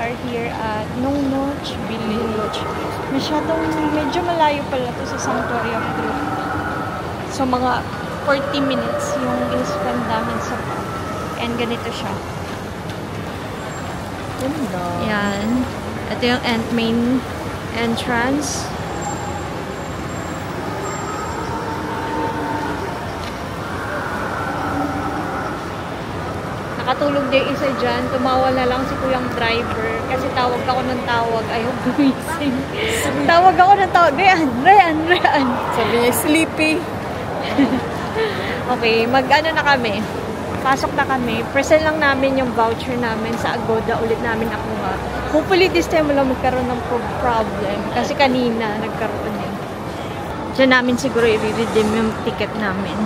are here at Nong Noch Village. Medyo malayo pala to sa Sanctuary of Truth. So, mga 40 minutes yung i-spend namin sa park. And ganito siya. Yan. Ito yung main entrance. Nakatulog din isa dyan. Tumawal na lang si kuyang driver. Kasi tawag ako ng tawag. Ayaw gumising. Tawag ako ng tawag. Ryan. Sabi niya, sleepy. Okay, mag-ano na kami. Pasok na kami. Present lang namin yung voucher namin sa Agoda. Ulit namin nakuha. Hopefully this time wala magkaroon ng problem. Kasi kanina nagkaroon eh. Diyan namin siguro i-redeem yung ticket namin.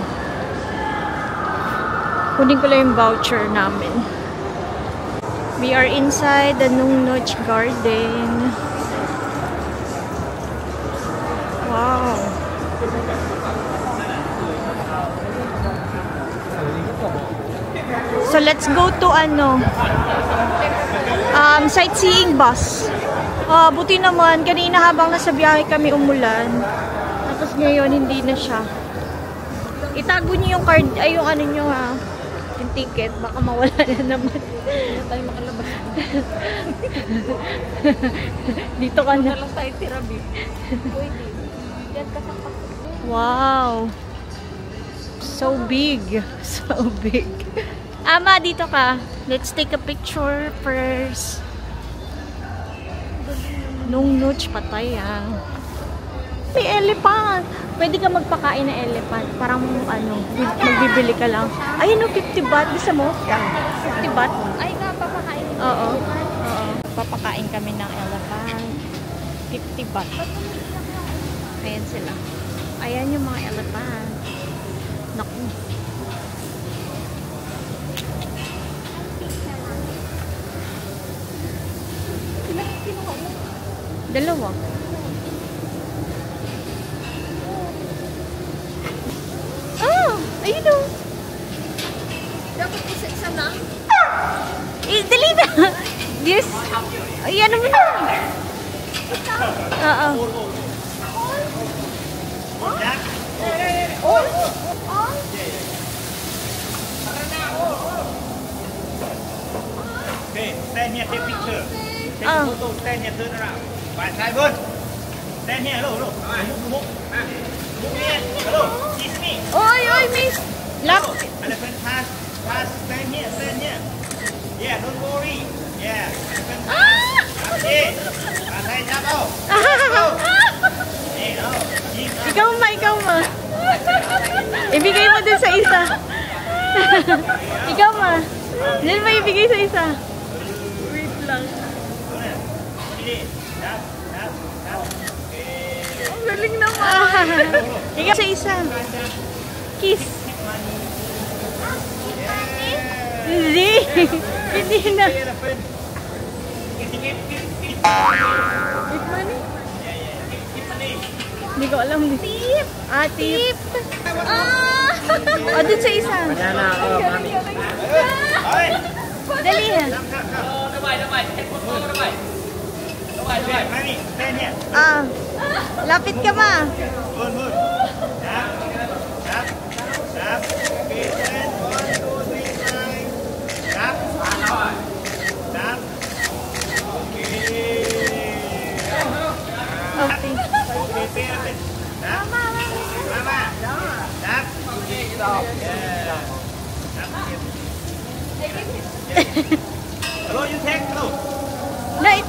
Kunin ko lang yung voucher namin. We are inside the Nong Noch Garden. Wow. So let's go to sightseeing bus. Buti naman kanina habang nasa biyahe kami umulan. Tapos ngayon hindi na siya. Itago niyo yung card, ay yung ano niyo ha. Yung ticket, baka mawala na naman. Hindi tayo makalabas. Dito ka na. Lang tayo tirabi. Wow. So big. So big. Ama, dito ka. Let's take a picture first. Nong Noch, patay ah. May elephant. Pwede ka magpakain ng elephant. Parang magbibili ka lang. Ayun o, 50 baht. Bisa mo? 50 baht. Ay, papakain. Oo. Papakain kami ng elephant. 50 baht. Ayan sila. Ayan yung mga elephant. Naku. Dalawa. Ayun o. Dapat isa lang? Dali na. Yes. Ayan naman na. Oo. Okay, stand here, take picture. Take photo, stand here, turn around. Right side, good. Stand here, hello. Move here, hello. Kiss me. Oy, miss. Lock. Elephant pass, stand here. Yeah, don't worry. Yeah, elephant pass. Okay. Pasay jabo. Go. Hey, no. Ikaw ma. Ibigay mo dun sa isa. Ikaw ma. Diyan mo ibigay sa isa. Wait lang. Ang galing naman. Ikaw sa isa. Kiss. Hindi. Hindi na. Give money? Hindi ko alam. Tip. Tip. Dun sa isa. Banana, mami. Dali ha. Mami, stand here. Lapit ka ma. Good. Tap. Okay, stand. 1, 2, 3, slide. Tap. Tap. Okay. Okay. Okay, pay attention. Tap. Mama. Tap. Yeah. Tap. Hello, you take. Hello. Light.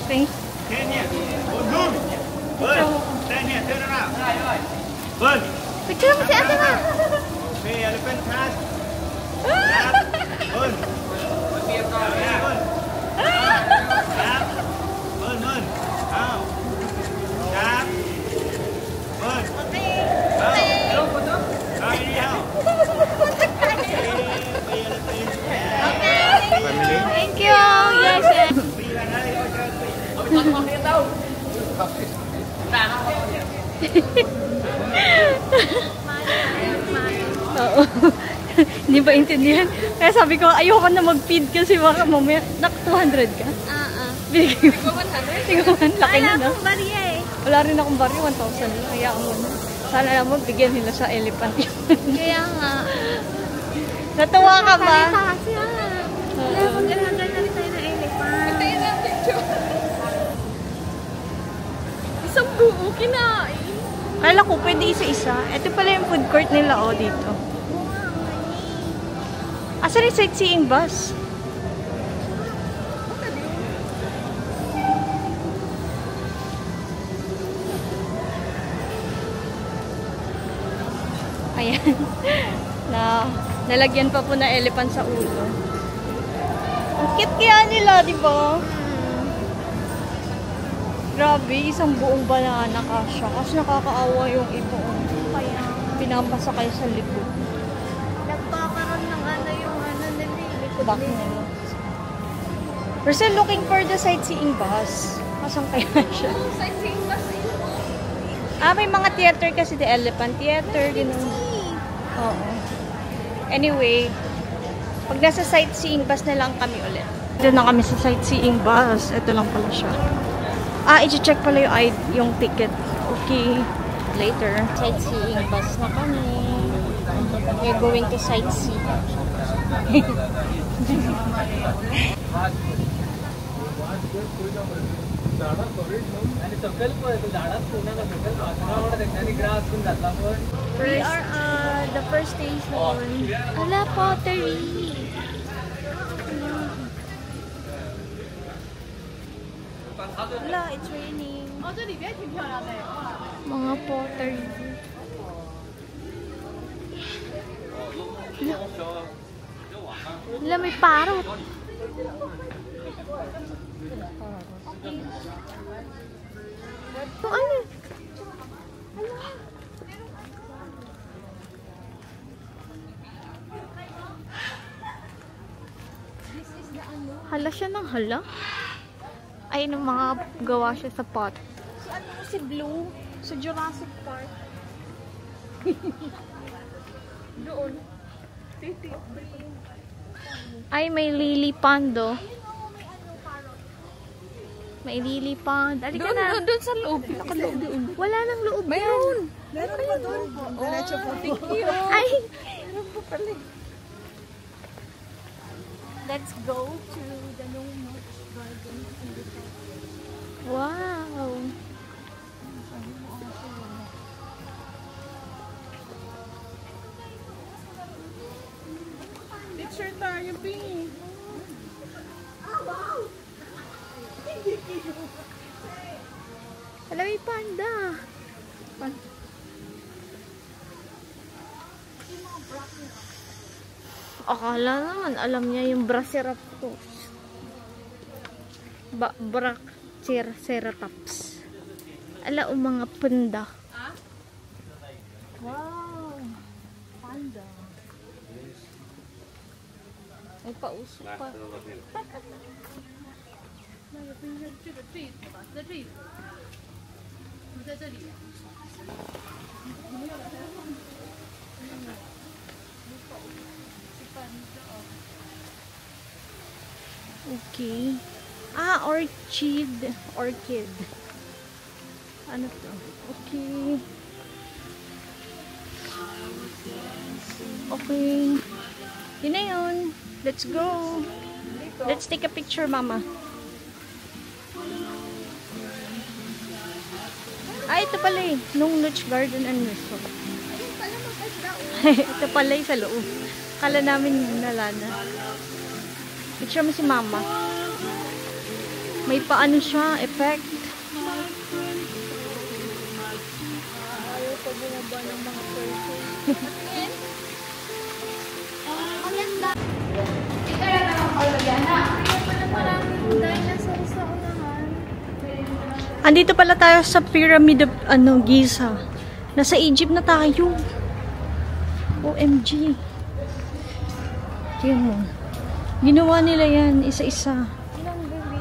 Okay. Stand here. Good. Good. Stand here. Turn around. Good. Picture mo si ate ma. Okay, elephant pass. Tap. Good. Yeah, good. Tap. Good. Out. Tap. Good. Thank you. Yes. Oo. Hindi ba intindihan? Kaya sabi ko, ayoko na mag-feed kasi baka mamaya, 200 ka? Binigay mo. 100? Laki na, no? Maria eh. Wala rin akong barya, 1,000 lang. Kaya ako na. Sana alam mo, bigyan nila sa elephant yun. Kaya nga. Natuwa ka ba? Kasi mag-order na rin tayo ng elephant. Tayo na picture. Isang buo, kinain. Kala ko, pwede isa-isa. Ito pala yung food court nila, oh, dito. Asan yung sightseeing bus? Ayan. Nalagyan pa po na elephant sa ulo. Ang cute kaya nila, di ba? Grabe, isang buong banana kasha. Kasi nakakaawa yung iba. Kaya, Pinapasakay sa likod. nagkakaroon ng yung nililikod Back nila. We're still looking for the sightseeing bus. Kasang kaya siya? Sightseeing bus May mga theater kasi, the elephant theater, gano'n. Oo. Anyway, pag nasa sightseeing bus na lang kami ulit. Dito na kami sa sightseeing bus. Ito lang pala siya. I-check pala yung ticket. Okay. Later. Sightseeing bus na kami. We're going to sightsee. We are at the first station. Wala, pottery. Wala, it's raining. Mga pottery. Wala, may parrot. Ano? Hala siya ng hala. Ay, nung mga gawa siya sa pot. Si Blue sa Jurassic Park. Doon. Ay, may lily pond, oh. May lily pond. Alika na. Doon sa loob. Nakaloob doon. Wala nang loob. Mayroon. Meron pa doon. Diretso po. Thank you. Ay! Meron po pala. Let's go to the Nomuch Garden. Wow! Picture tayo, Ping. Alam, may panda. Akala naman, alam niya yung Brachycephalus. Brachyceratops. Ala, o mga panda. Wow. Panda. May pauso pa. Okay. Orchid. Ano to? Okay. Okay. Yun na yun. Let's go. Let's take a picture, Mama. Ito pala eh. Nomuch Garden and Resort. Ito pala eh sa loob. Kala namin nalana. Picture mo si Mama. May paano siya, effect. Ayaw pa bumaba ng mga person. Ito lang naman kalagyan na. Kaya pala maraming dinosaurs sa unahan. Andito pala tayo sa Pyramid of Giza. Nasa Egypt na tayo. OMG. Tingnan mo. Ginawa nila yan isa-isa. Ilang bebe?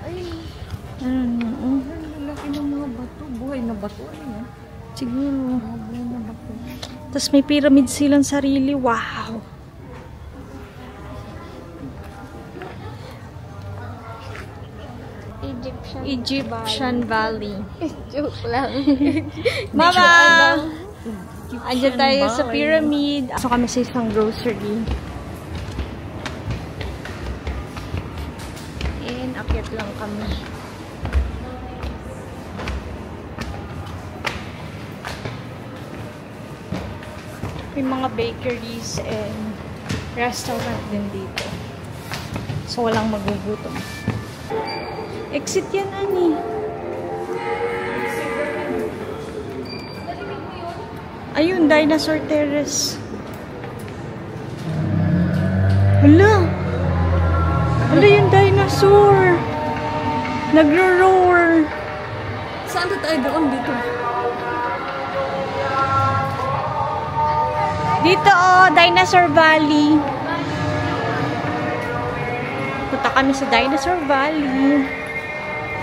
Ay, Ano? laki ng mga bato. Buhay na bato. Siguro. Buhay na bato. Tapos may pyramid silang sarili. Wow! Egyptian Valley. Joke lang. Mama! Andiyan tayo sa pyramid. So kami sa isang grocery. And akyat lang kami. May mga bakeries and restaurant din dito. So walang magugutom. Exit yan, Ani. Ayun, Dinosaur Terrace. Hala! Hala yung dinosaur! Nagro-roar! Saan na tayo doon dito? Dito, oh, Dinosaur Valley. Punta kami sa Dinosaur Valley.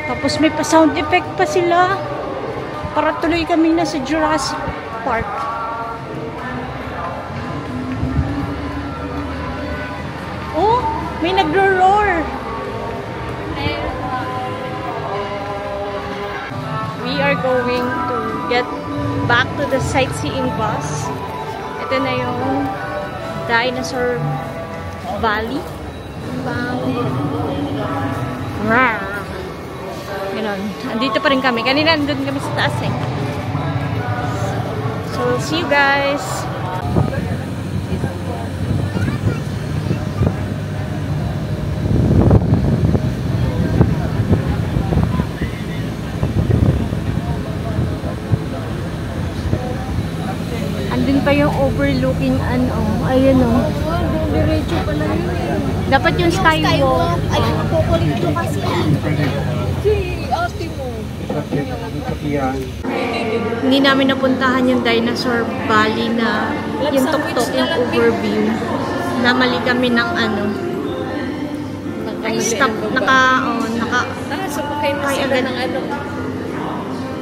Tapos may pa-sound effect pa sila. Para tuloy kami na sa Jurassic Park. Oh, may nagro-roar. We are going to get back to the sightseeing bus. Ito na yung Dinosaur Valley. Ganon. Andito pa rin kami. Kanina nandun kami sa taas eh. So, see you guys! Andun pa yung overlooking ano. Ayun o. Diretso pala yun. Dapat yung skywalk. Ay, kukulito kasi. Si ate mo. Hindi namin napuntahan yung Dinosaur Valley na yung tuktok, yung overview. Namali kami ng ano. Stop, Sumakay na sila ng ano.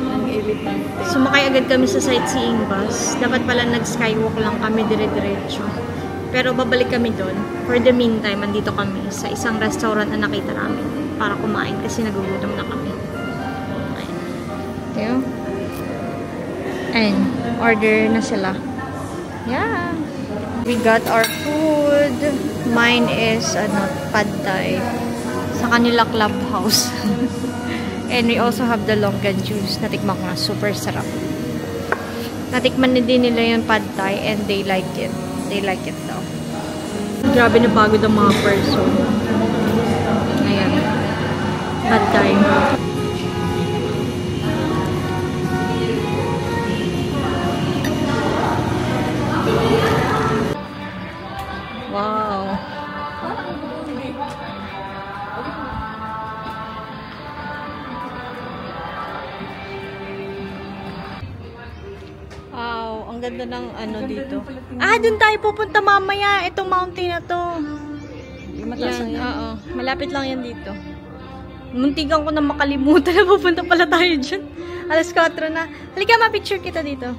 Ng elepante. Sumakay agad kami sa sightseeing bus. Dapat pala nag-skywalk lang kami dire-diretso. Pero babalik kami doon. For the meantime, andito kami sa isang restaurant na nakita namin para kumain kasi nagugutom na kami. Ayun. And order na sila. Yeah. We got our food. Mine is pad thai sa kanila clubhouse. And we also have the longan juice. Natikman ko na. Super sarap. Natikman na din nila yung pad thai and they like it. They like it daw. Grabe na pagod ang mga person. Ayan. Pad thai. Wow. Wow, ang ganda ng ano dito. Ah, dun tayo pupunta mamaya. Itong mountain na to. Yan, oo. Malapit lang yan dito. Muntikan ko na makalimutan na pupunta pala tayo dyan. Alas 4 na. Halika, ma-picture kita dito.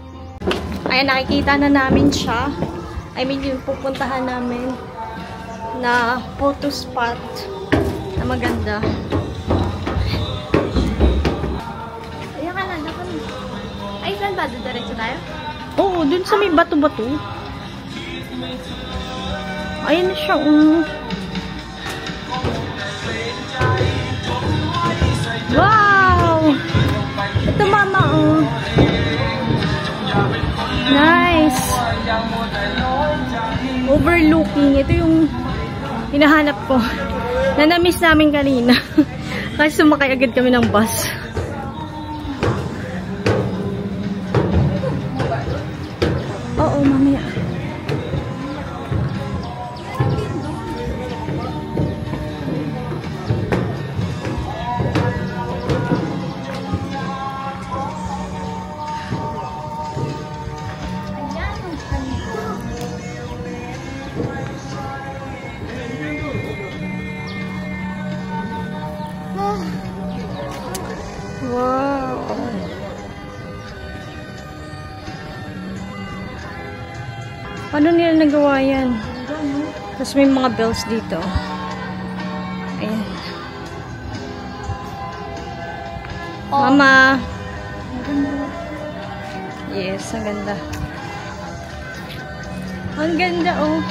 Ayan, nakikita na namin siya. I mean, yung pupuntahan namin na photo spot na maganda. Ayan ka na, dapat. Ay, saan ba? Diretso tayo? Oo, dun sa may bato-bato. Ayan na siya. Wow! Ito, mama. Nice. Overlooking. Ito yung hinahanap ko. Na na-miss namin kanina. Kasi sumakay agad kami ng bus. Oo, mamaya. Wow. Paano nila nagawa yan? Tapos may mga bells dito. Ayan. Mama. Yes, ang ganda. Ang ganda, oh.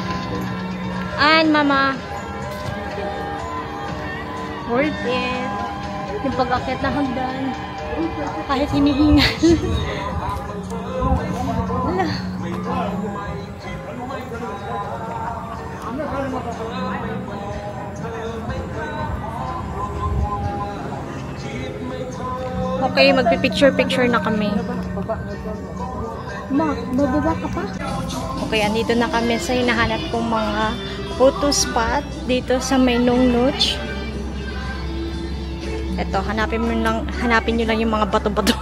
And, Mama. Worth it. Yung pag-akit na hagdan. Kahit hinihingal. Wala. Okay, magpipicture-picture na kami. Ma, bababa ka pa? Okay, andito na kami sa hinahanap kong mga photo spot dito sa may Nongnuch. Eto, hanapin nyo lang yung mga bato-bato.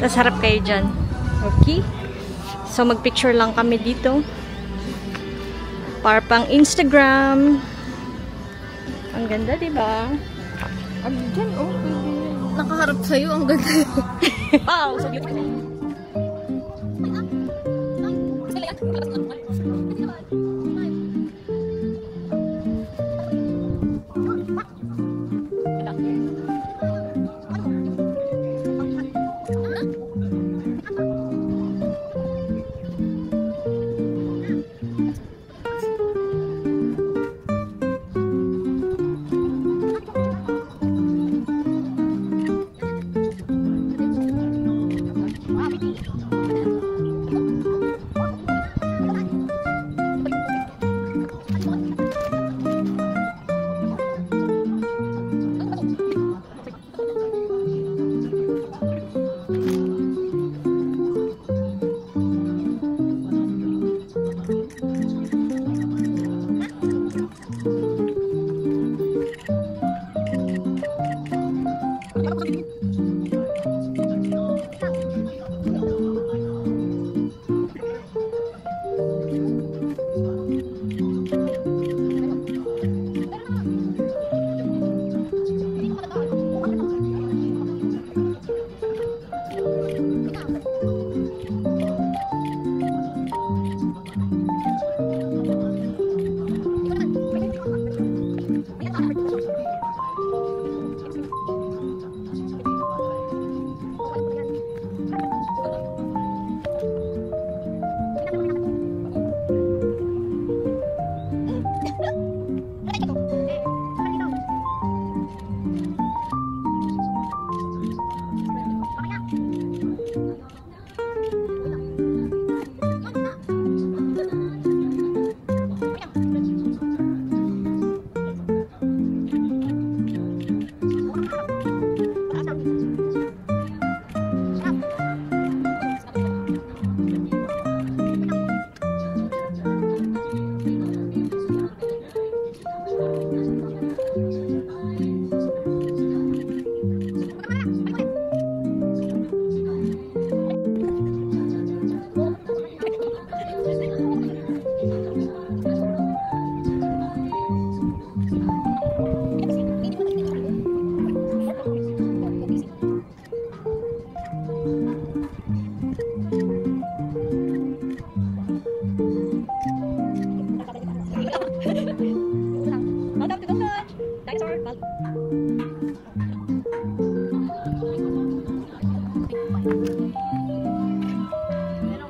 Tapos harap kayo dyan. Okay? So, magpicture lang kami dito. Para pang Instagram. Ang ganda, diba? Ang dyan, oh. Nakaharap sa'yo, ang ganda. Wow, so beautiful.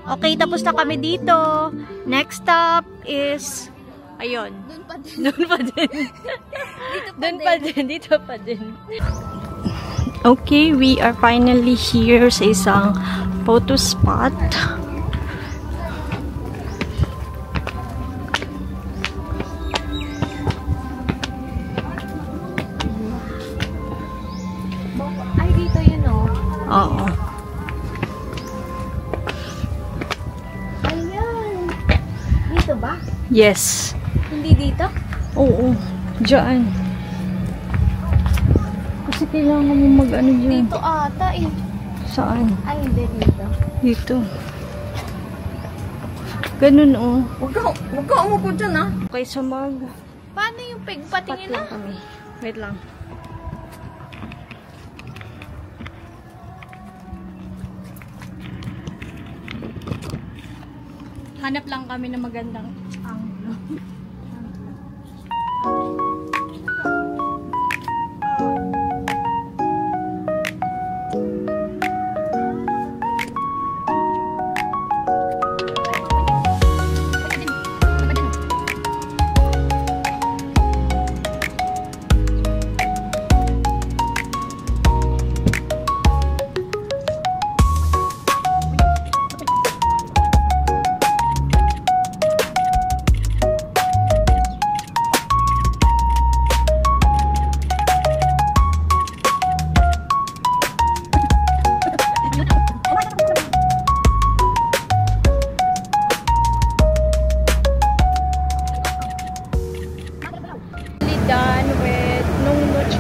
Okay, tapos na kami dito. Next stop is, ayun. Doon pa din. Doon pa din. Doon pa din. Dito pa din. Okay, we are finally here sa isang photo spot. Ay, dito yun, oh. Oo. Ayan. Dito ba? Yes. Hindi dito? Oo. Diyan. Kasi kailangan mo mag-ano dyan. Dito ata, eh. Saan? Ay, hindi dito. Dito. Ganun, oh. Huwag ka umupo dyan, ah. Okay, so Paano yung peg? Patingin na. kami. Wait lang. Hanap lang kami ng magandang angulo.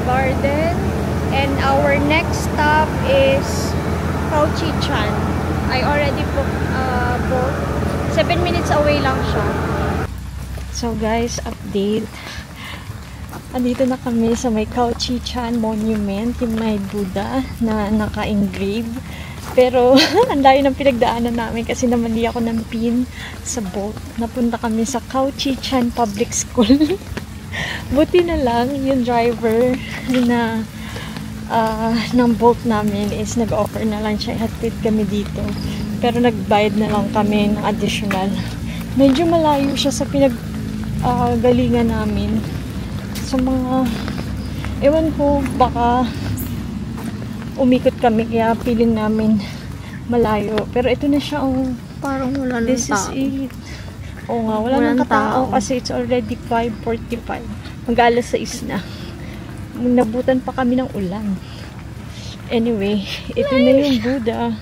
Garden. And our next stop is Khao Chi Chan. I already booked. 7 minutes away lang siya. So guys, update. Andito na kami sa may Khao Chi Chan Monument, yung may Buddha na naka-engrave. Pero ang layo ng pinagdaanan namin kasi namali ako ng pin sa boat. Napunta kami sa Khao Chi Chan Public School. Buti na lang yung driver na ng boat namin is nag-offer na lang siya, hatid kami dito. Pero nagbayad na lang kami ng additional. Medyo malayo siya sa galingan namin. Sa mga, ewan ko, baka umikot kami kaya feeling namin malayo. Pero ito na siya, Parang wala nang tao. This is it. Oo nga, wala nang tao kasi it's already 5:45. Mag-alas 6 na. Nabutan pa kami ng ulan. Anyway, ito na yung Buddha.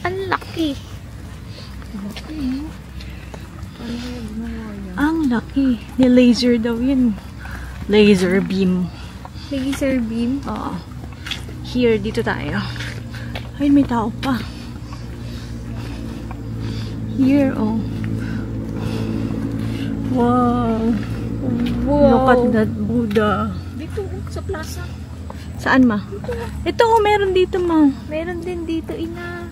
Ang laki. Ang laki. Ni laser daw yun. Laser beam. Laser beam? Oo. Here, dito tayo. Ay, may tao pa. Here, oh. Wow. Wow. Look at that Buddha. Dito, sa plaza. Saan, ma? Ito, meron dito, ma. Meron din dito, ina.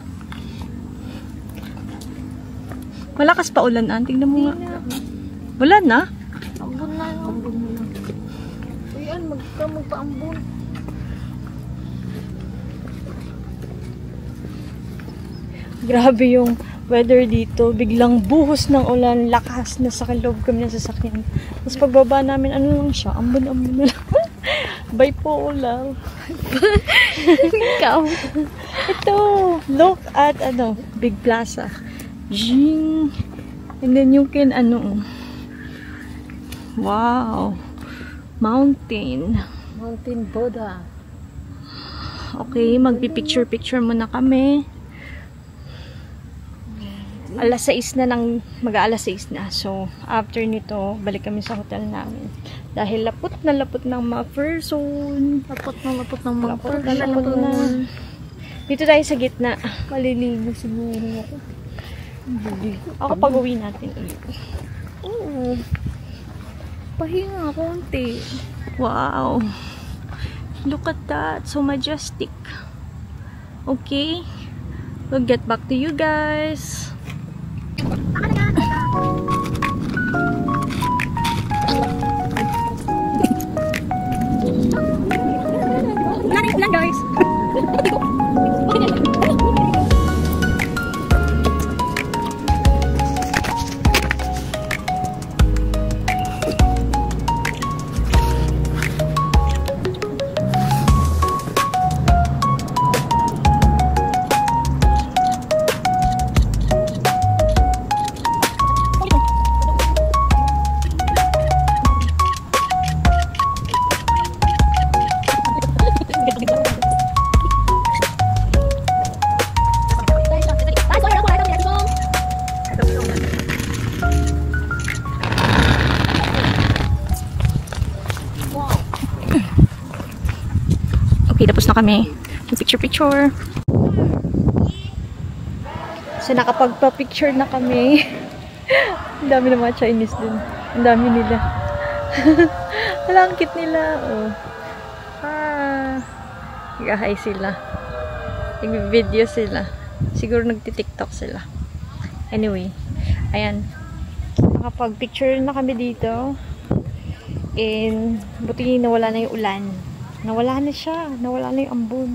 Malakas pa ulan, tingnan mo nga. Wala na? Ambon na yun. Ambon na lang. Ayan, magpa-ambon. Grabe yung weather dito. Biglang buhos ng ulan, lakas na sa loob kami ng sasakyan. Tapos pagbaba namin, ano lang siya, ambon-ambon na lang. Bye po, ulan. Ikaw. Ito, look at, Big Plaza. Jing. And then you can, wow. Mountain. Mountain Buddha. Okay, magpipicture-picture muna kami. Alas 6 na mag-aalas 6 na. So, after nito, balik kami sa hotel namin. Dahil lapot na lapot ng mga person. Lapot ng mga person. Dito tayo sa gitna. Maliligo siguro ako. Ako pag-uwi natin ulit. Oo. Pahinga konti. Wow. Look at that. So majestic. Okay. We'll get back to you guys. Ulan guys. Okay, tapos na kami. Picture. So, nakapagpa-picture na kami. Ang dami na mga Chinese din. Ang dami nila. Wala, ang cute nila. Oh. Nag-hi sila. Nag-video sila. Siguro nagti-tiktok sila. Anyway, ayan. Nakapag-picture na kami dito. And, buti nawala na yung ulan. Nawala na siya. Nawala na yung ambon.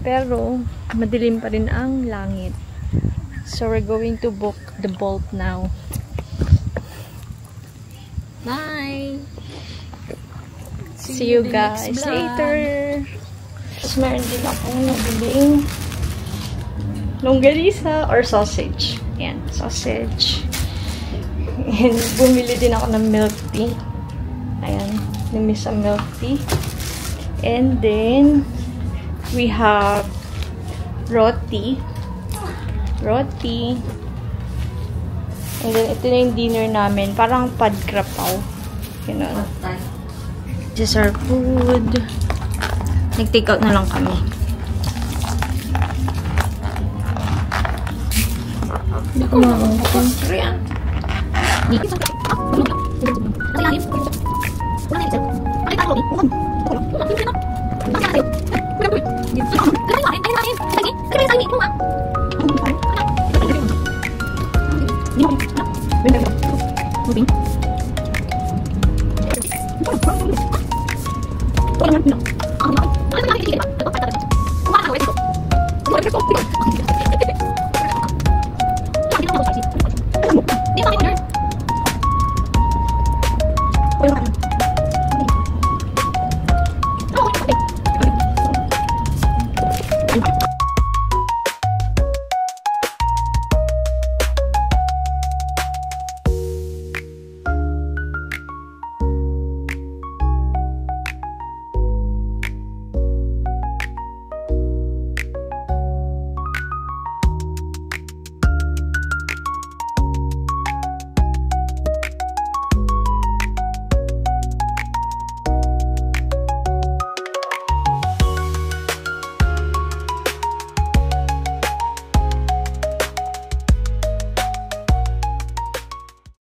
Pero, madilim pa rin ang langit. So, we're going to book the boat now. Bye! See you guys later! Tapos meron din akong nabiling longganisa or sausage. Ayan, sausage. And bumili din ako ng milk tea. Ayan, namiss ang milk tea. And then, we have roti. And then, ito na yung dinner namin. Parang pad krapaw. Ganun. This is our food. Nag-take out na lang kami. Hindi ko makakapag.